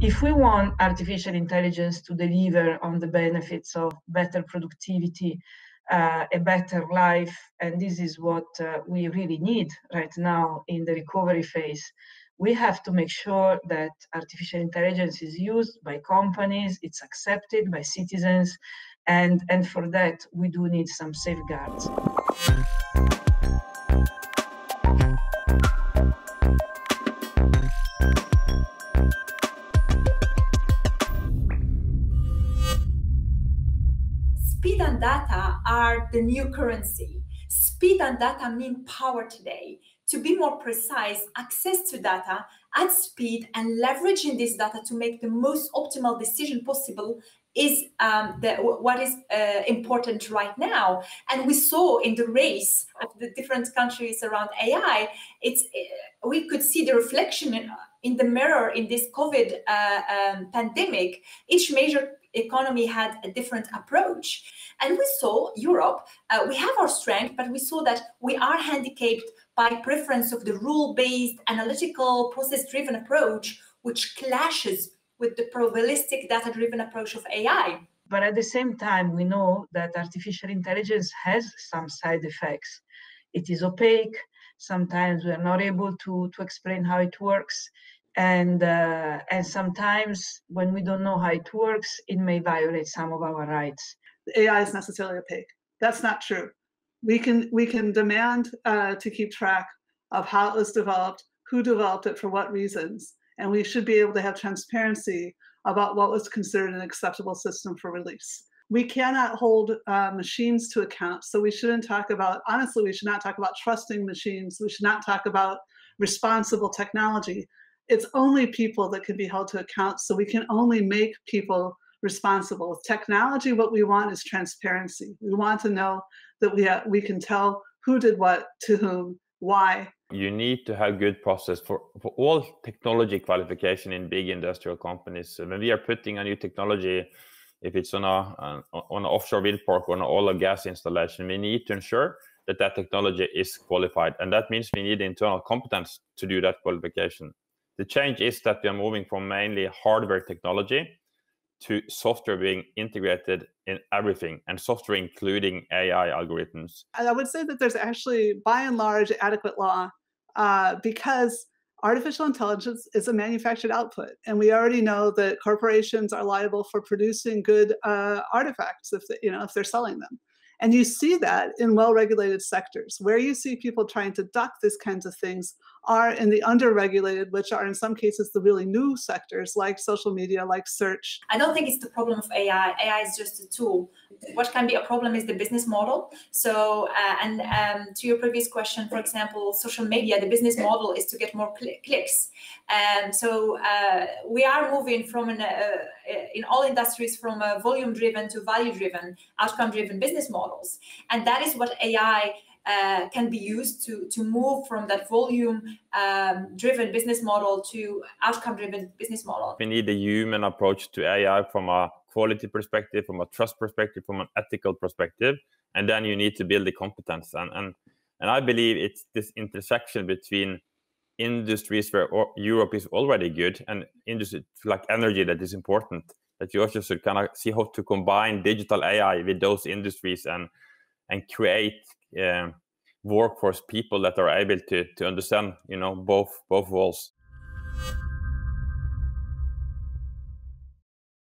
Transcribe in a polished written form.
if we want artificial intelligence to deliver on the benefits of better productivity, a better life, and this is what we really need right now in the recovery phase, we have to make sure that artificial intelligence is used by companies, it's accepted by citizens, and for that we do need some safeguards. Speed and data are the new currency. Speed and data mean power today. To be more precise, access to data at speed and leveraging this data to make the most optimal decision possible is what is important right now. And we saw in the race of the different countries around AI, we could see the reflection in the mirror in this COVID pandemic. Each major economy had a different approach. And we saw Europe, we have our strength, but we saw that we are handicapped by preference of the rule-based, analytical, process-driven approach, which clashes with the probabilistic, data-driven approach of AI. But at the same time, we know that artificial intelligence has some side effects. It is opaque. Sometimes we are not able to explain how it works. And sometimes when we don't know how it works, it may violate some of our rights. AI is necessarily opaque. That's not true. We can demand to keep track of how it was developed, who developed it for what reasons, and we should be able to have transparency about what was considered an acceptable system for release. We cannot hold machines to account, so we shouldn't talk about, honestly, we should not talk about trusting machines. We should not talk about responsible technology. It's only people that can be held to account, so we can only make people responsible. With technology, what we want is transparency. We want to know that we can tell who did what, to whom, why. You need to have good process for all technology qualification in big industrial companies. When we are putting a new technology, if it's on an offshore wind park or an oil and gas installation, we need to ensure that that technology is qualified. And that means we need internal competence to do that qualification. The change is that we are moving from mainly hardware technology to software being integrated in everything, and software including AI algorithms. And I would say that there's actually, by and large, adequate law because artificial intelligence is a manufactured output. And we already know that corporations are liable for producing good artifacts if they're selling them. And you see that in well-regulated sectors. Where you see people trying to duck these kinds of things are in the under-regulated, which are in some cases the really new sectors like social media, like search. I don't think it's the problem of AI. AI is just a tool. What can be a problem is the business model. So, to your previous question, for example, social media, the business model is to get more clicks. And so we are moving from, in all industries, from a volume-driven to value-driven, outcome-driven business models. And that is what AI can be used to move from that volume-driven business model to outcome-driven business model. We need a human approach to AI from a quality perspective, from a trust perspective, from an ethical perspective, and then you need to build the competence. And I believe it's this intersection between industries where Europe is already good and industries like energy that is important, that you also should kind of see how to combine digital AI with those industries and create workforce people that are able to understand, both worlds.